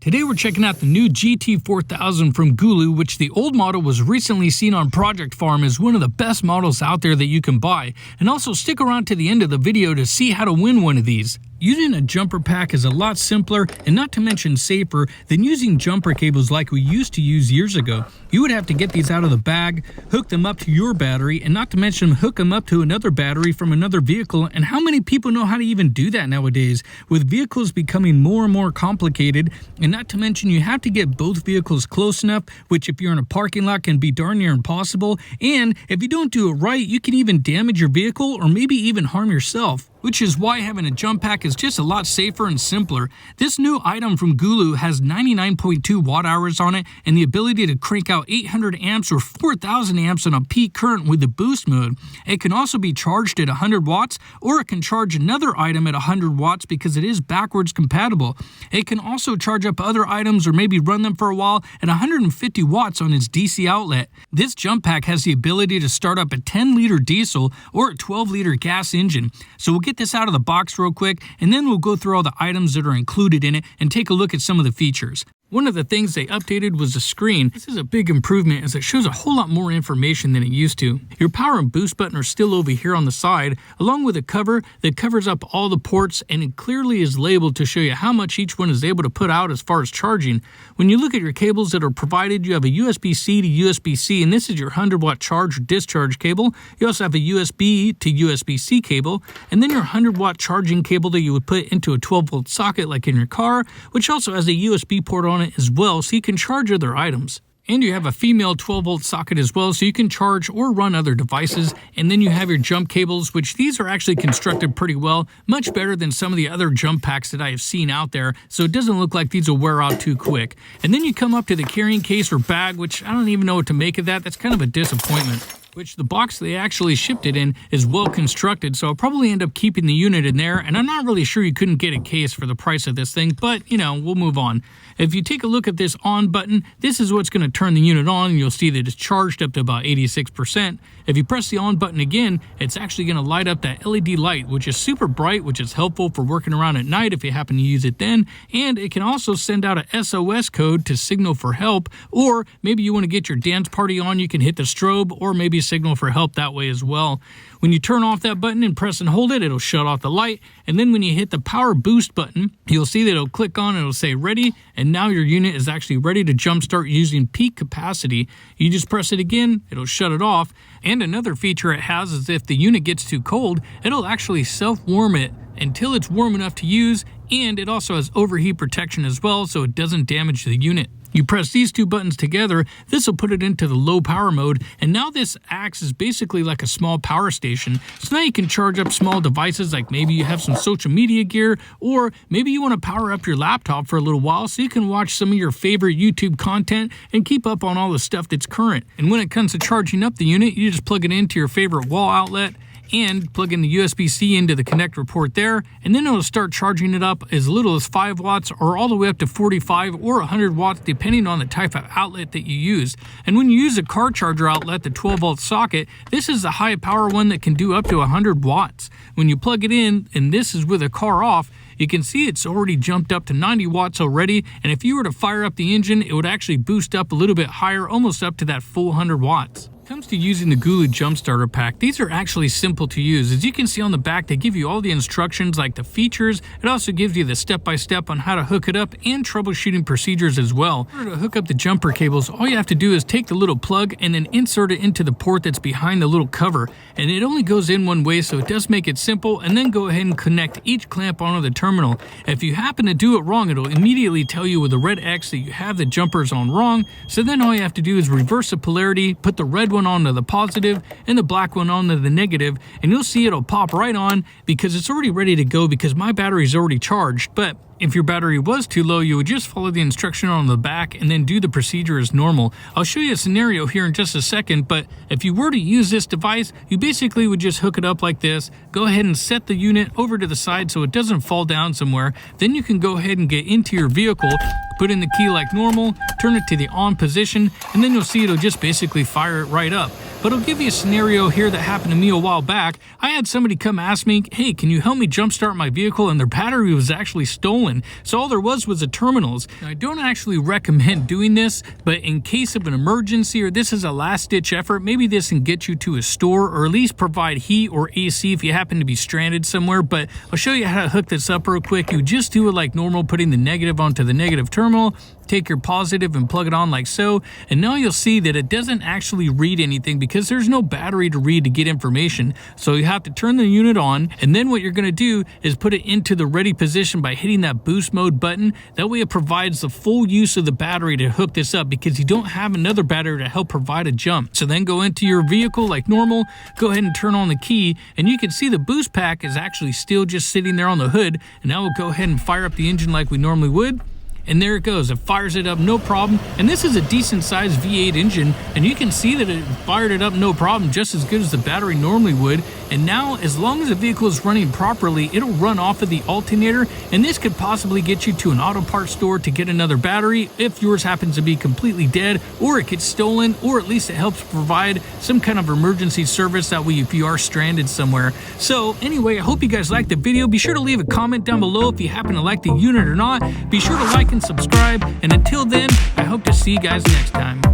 Today we're checking out the new GT4000 from Gulu, which the old model was recently seen on Project Farm as one of the best models out there that you can buy. And also stick around to the end of the video to see how to win one of these. Using a jumper pack is a lot simpler and not to mention safer than using jumper cables like we used to use years ago. You would have to get these out of the bag, hook them up to your battery, and not to mention hook them up to another battery from another vehicle. And how many people know how to even do that nowadays? With vehicles becoming more and more complicated, and not to mention you have to get both vehicles close enough, which if you're in a parking lot can be darn near impossible. And if you don't do it right, you can even damage your vehicle or maybe even harm yourself. Which is why having a jump pack is just a lot safer and simpler. This new item from Gulu has 99.2 watt hours on it and the ability to crank out 800 amps or 4,000 amps on a peak current with the boost mode. It can also be charged at 100 watts or it can charge another item at 100 watts because it is backwards compatible. It can also charge up other items or maybe run them for a while at 150 watts on its DC outlet. This jump pack has the ability to start up a 10-liter diesel or a 12-liter gas engine. So we'll get this out of the box real quick and then we'll go through all the items that are included in it and take a look at some of the features. One of the things they updated was the screen. This is a big improvement as it shows a whole lot more information than it used to. Your power and boost button are still over here on the side, along with a cover that covers up all the ports, and it clearly is labeled to show you how much each one is able to put out as far as charging. When you look at your cables that are provided, you have a USB-C to USB-C, and this is your 100-watt charge or discharge cable. You also have a USB to USB-C cable, and then your 100-watt charging cable that you would put into a 12-volt socket like in your car, which also has a USB port on it as well, so you can charge other items. And you have a female 12-volt socket as well, so you can charge or run other devices. And then you have your jump cables, which these are actually constructed pretty well, much better than some of the other jump packs that I have seen out there, so it doesn't look like these will wear out too quick. And then you come up to the carrying case or bag, which I don't even know what to make of that. That's kind of a disappointment. Which the box they actually shipped it in is well constructed, so I'll probably end up keeping the unit in there, and I'm not really sure you couldn't get a case for the price of this thing, but you know, we'll move on. If you take a look at this on button, this is what's going to turn the unit on, and you'll see that it's charged up to about 86%. If you press the on button again, it's actually going to light up that LED light, which is super bright, which is helpful for working around at night if you happen to use it then, and it can also send out a SOS code to signal for help, or maybe you want to get your dance party on, you can hit the strobe, or maybe signal for help that way as well. When you turn off that button and press and hold it, it'll shut off the light, and then when you hit the power boost button, you'll see that it'll click on and it'll say ready, and now your unit is actually ready to jumpstart using peak capacity. You just press it again, it'll shut it off. And another feature it has is if the unit gets too cold, it'll actually self-warm it until it's warm enough to use, and it also has overheat protection as well, so it doesn't damage the unit. You press these two buttons together, this will put it into the low power mode, and now this acts as basically like a small power station. So now you can charge up small devices, like maybe you have some social media gear, or maybe you want to power up your laptop for a little while so you can watch some of your favorite YouTube content and keep up on all the stuff that's current. And when it comes to charging up the unit, you just plug it into your favorite wall outlet, and plug in the USB-C into the connector port there, and then it'll start charging it up as little as 5 watts or all the way up to 45 or 100 watts depending on the type of outlet that you use. And when you use a car charger outlet, the 12-volt socket, this is the high power one that can do up to 100 watts. When you plug it in, and this is with a car off, you can see it's already jumped up to 90 watts already, and if you were to fire up the engine, it would actually boost up a little bit higher, almost up to that full 100 watts. When it comes to using the Gulu Jump Starter Pack, these are actually simple to use. As you can see on the back, they give you all the instructions like the features. It also gives you the step-by-step on how to hook it up and troubleshooting procedures as well. In order to hook up the jumper cables, all you have to do is take the little plug and then insert it into the port that's behind the little cover. And it only goes in one way, so it does make it simple, and then go ahead and connect each clamp onto the terminal. If you happen to do it wrong, it'll immediately tell you with a red X that you have the jumpers on wrong, so then all you have to do is reverse the polarity, put the red one onto the positive and the black one onto the negative, and you'll see it'll pop right on because it's already ready to go because my battery is already charged. But if your battery was too low, you would just follow the instruction on the back and then do the procedure as normal. I'll show you a scenario here in just a second, but if you were to use this device, you basically would just hook it up like this, go ahead and set the unit over to the side so it doesn't fall down somewhere. Then you can go ahead and get into your vehicle, put in the key like normal, turn it to the on position, and then you'll see it'll just basically fire it right up. but I'll give you a scenario here that happened to me a while back. I had somebody come ask me, hey, can you help me jumpstart my vehicle? And their battery was actually stolen. So all there was the terminals. Now, I don't actually recommend doing this, but in case of an emergency or this is a last-ditch effort, maybe this can get you to a store or at least provide heat or AC if you happen to be stranded somewhere. But I'll show you how to hook this up real quick. You just do it like normal, putting the negative onto the negative terminal. Take your positive and plug it on like so, and now you'll see that it doesn't actually read anything because there's no battery to read to get information. So you have to turn the unit on, and then what you're going to do is put it into the ready position by hitting that boost mode button. That way it provides the full use of the battery to hook this up because you don't have another battery to help provide a jump. So then go into your vehicle like normal, go ahead and turn on the key, and you can see the boost pack is actually still just sitting there on the hood. And now we'll go ahead and fire up the engine like we normally would. And there it goes, it fires it up no problem. And this is a decent sized V8 engine, and you can see that it fired it up no problem, just as good as the battery normally would. And now, as long as the vehicle is running properly, it'll run off of the alternator, and this could possibly get you to an auto parts store to get another battery if yours happens to be completely dead, or it gets stolen, or at least it helps provide some kind of emergency service that way if you are stranded somewhere. So anyway, I hope you guys liked the video. Be sure to leave a comment down below if you happen to like the unit or not. Be sure to like and subscribe, and until then, I hope to see you guys next time.